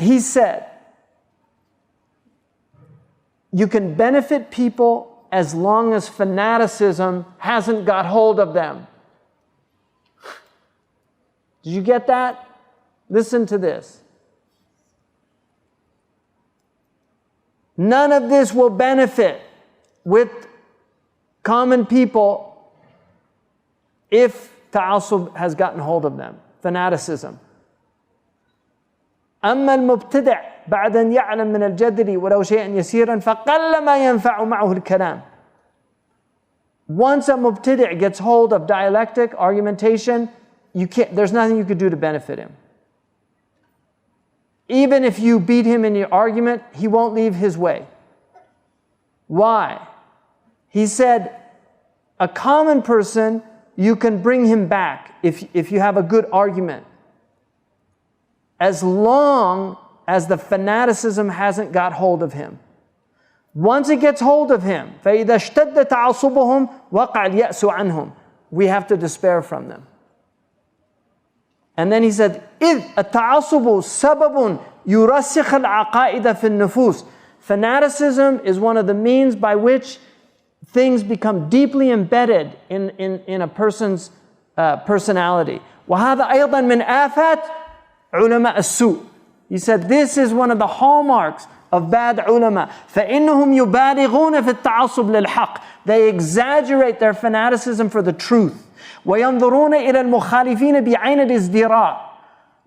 he said, you can benefit people as long as fanaticism hasn't got hold of them. Did you get that? Listen to this. None of this will benefit with common people if ta'assub has gotten hold of them, fanaticism. أما المبتدع بعد أن يعلم من الجدل ولو شيئا يسيرا فقل ما ينفع معه الكلام. Once a mubtadi' gets hold of dialectic, argumentation, there's nothing you could do to benefit him. Even if you beat him in your argument, he won't leave his way. Why? He said, a common person, you can bring him back if you have a good argument, as long as the fanaticism hasn't got hold of him. Once it gets hold of him, فَإِذَا اشْتَدَّ تَعَصُبُهُمْ وَقَعَ الْيَأْسُ عَنْهُم, we have to despair from them. And then he said, إِذْ التَّعَصُبُ سَبَبٌ يُرَسِّخَ الْعَقَائِدَ فِي النُّفُوسِ. Fanaticism is one of the means by which things become deeply embedded in a person's personality. وَهَذا أيضا من آفات علماء السوء. He said, this is one of the hallmarks of bad ulama. فَإِنَّهُمْ يُبَالِغُونَ فِي التَّعَصُّبِ لِلْحَقِّ. They exaggerate their fanaticism for the truth. وَيَنْظُرُونَ إِلَى الْمُخَالِفِينَ بِعَيْنِ الْإِزْدِرَاءِ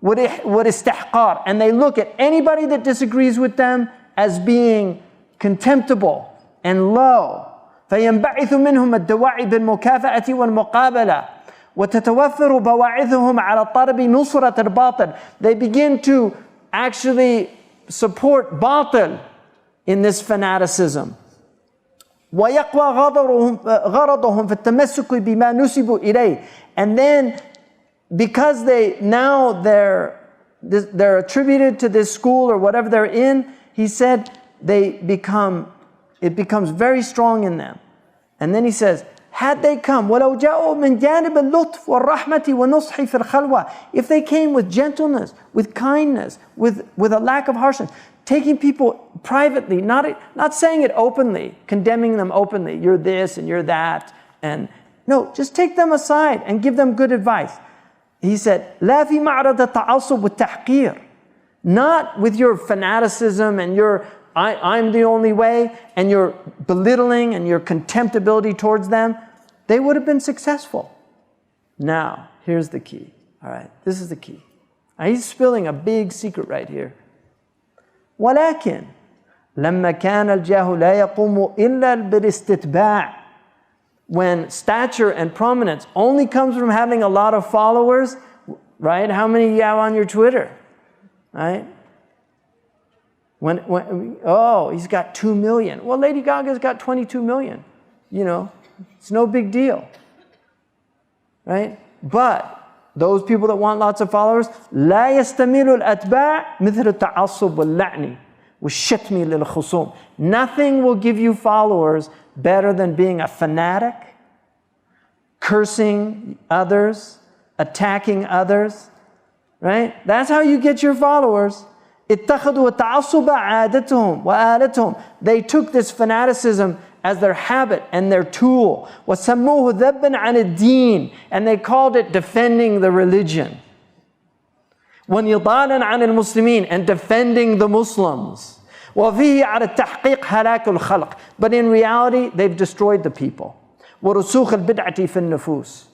وَالِاسْتِحْقَارِ. And they look at anybody that disagrees with them as being contemptible and low. فَيَنْبَعِثُ مِنْهُمْ الدَّوَاعِي بِالْمُكَافَأَةِ وَالْمُقَابَلَةِ وَتَتَوَفَّرُ بَوَاعِثُهُمْ عَلَى طَلَبِ نُصْرَةِ الْبَاطِلِ. They begin to actually support batil in this fanaticism. وَيَقْوَى غَرَضُهُمْ فِي التَّمَسُّكِ بِمَا نُسِبُوا إِلَيْهِ. And then, because they're attributed to this school or whatever they're in, he said it becomes very strong in them. And then he says, had they come, وَلَوْ جَاءُوا مِنْ جَانِبِ اللُّطْفِ وَالرَّحْمَةِ وَالنُّصْحِ فِي الْخَلْوَةِ. If they came with gentleness, with kindness, with a lack of harshness, taking people privately, not saying it openly, condemning them openly, you're this and you're that, and no, just take them aside and give them good advice. He said, لَا فِي مَعْرَضَ التَّعَصُّبِ وَالتَّحْقِيرِ. Not with your fanaticism and your I'm the only way, and your belittling and your contemptibility towards them, they would have been successful. Now, here's the key. All right, this is the key. Now, he's spilling a big secret right here. ولكن لما كان الجاه لا يقوم إلا بالاستتباع. When stature and prominence only comes from having a lot of followers, right? How many you have on your Twitter, right? He's got 2 million. Well, Lady Gaga's got 22 million. It's no big deal, right? But those people that want lots of followers, لا يستميل الأتباع مثل التعصب واللعن والشتم للخصوم. Nothing will give you followers better than being a fanatic, cursing others, attacking others, right? That's how you get your followers. اتخذوا التعصب عادتهم وآلتهم. They took this fanaticism as their habit and their tool. وسموه ذبًا عن الدين. And they called it defending the religion. ونضالا عن المسلمين. And defending the Muslims. وفيه على التحقيق هلاك الخلق. But in reality, they've destroyed the people. ورسوخ البدعة في النفوس.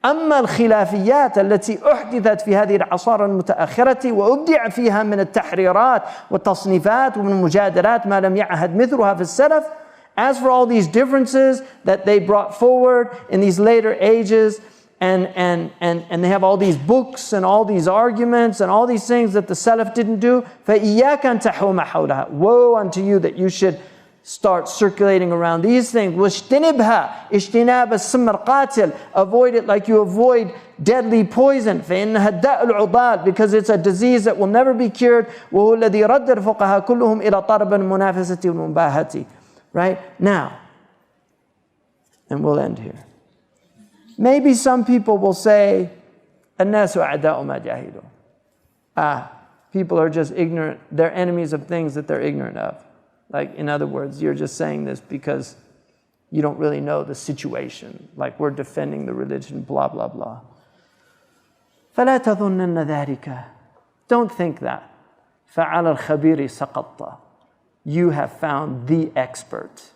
أما الخلافيات التي أحدثت في هذه العصارى المتأخرة وأبدع فيها من التحريرات والتصنيفات ومن المجادلات ما لم يعهد مثلها في السلف. As for all these differences that they brought forward in these later ages, and they have all these books and all these arguments and all these things that the Salaf didn't do, فَإِيَّاكَ أَن تَحُومَ حَوْلَهَا. Woe unto you that you should start circulating around these things. وَاجْتَنِبْهَا اجْتِنَابَ السَّمَّ الْقَاتِلِ. Avoid it like you avoid deadly poison. فَإِنَّهَا الدَّاءُ الْعُضَالِ. Because it's a disease that will never be cured. وَهُوَ الَّذِي رَدَّ الْفُقَهَا كُلُّهُمْ إِلَى طَرْبِ الْمُنَافَسَةِ وَالْمُبَاهَةِ. Right? Now, and we'll end here. Maybe some people will say, النَّاسُ أَعْدَاءُ مَا جَاهِلُوا. people are just ignorant. They're enemies of things that they're ignorant of. Like, in other words, you're just saying this because you don't really know the situation. Like, we're defending the religion, blah, blah, blah. فَلَا تَظُنَّنَّ ذَلِكَ. Don't think that. فَعَلَى الْخَبِيرِ سَقَطَّ. You have found the expert.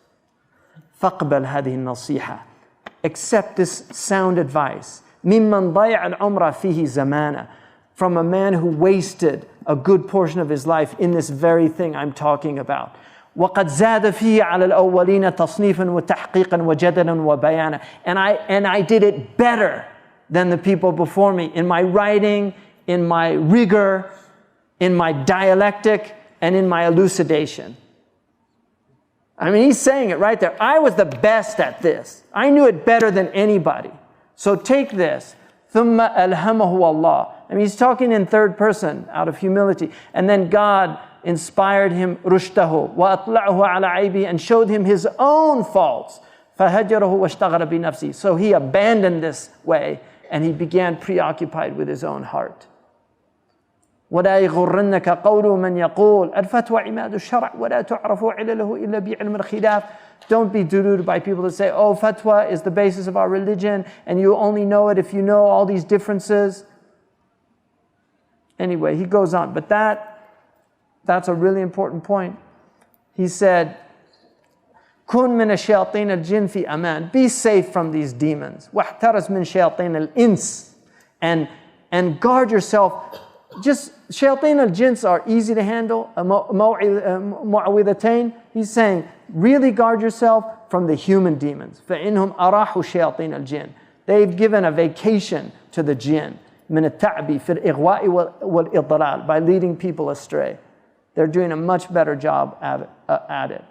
فَقْبَلْ هَذِهِ النَّصِيحَةِ. Accept this sound advice. مِمَّنْ ضَيْعَ الْعُمْرَ فِيهِ زَمَانًا. From a man who wasted a good portion of his life in this very thing I'm talking about. وَقَدْ زَادَ فِيهِ عَلَى الْأَوَّلِينَ تَصْنِيفًا وَتَحْقِيقًا وَجَدَلًا وَبَيَانًا. And I did it better than the people before me in my writing, in my rigor, in my dialectic, and in my elucidation. I mean, he's saying it right there. I was the best at this. I knew it better than anybody. So take this. ثُمَّ أَلْهَمَهُ اللَّهُ. I mean, he's talking in third person out of humility. And then God inspired him rushdahu وَأَطْلَعُهُ عَلَى عَيْبِهِ, and showed him his own faults. فَهَجَرَهُ وَاشْتَغَلَ بِنَفْسِهِ. So he abandoned this way and he began preoccupied with his own heart. وَلَا يَغُرَّنَّكَ قَوْلُ مَنْ يَقُولُ الْفَتْوَى عِمَادُ الشَّرْعِ وَلَا تُعْرَفُ عِلَلَهُ إِلَّا بِعِلْمِ الْخِلَافِ. Don't be deluded by people that say, oh, fatwa is the basis of our religion and you only know it if you know all these differences. Anyway, he goes on, but that's a really important point. He said, كن من الشياطين الجن في أمان. Be safe from these demons. واحترز من شياطين الإنس. And guard yourself. Just shayateen al-jins are easy to handle. Mu'awwidhatayn. He's saying, really guard yourself from the human demons. فَإِنْهُمْ أَرَاحُ شَيَاطِينَ الْجِنِّ. They've given a vacation to the jinn. مِنَ التَّعْبِ فِي الْإِغْوَاءِ وَالْإِضْلَالِ. By leading people astray. They're doing a much better job at it.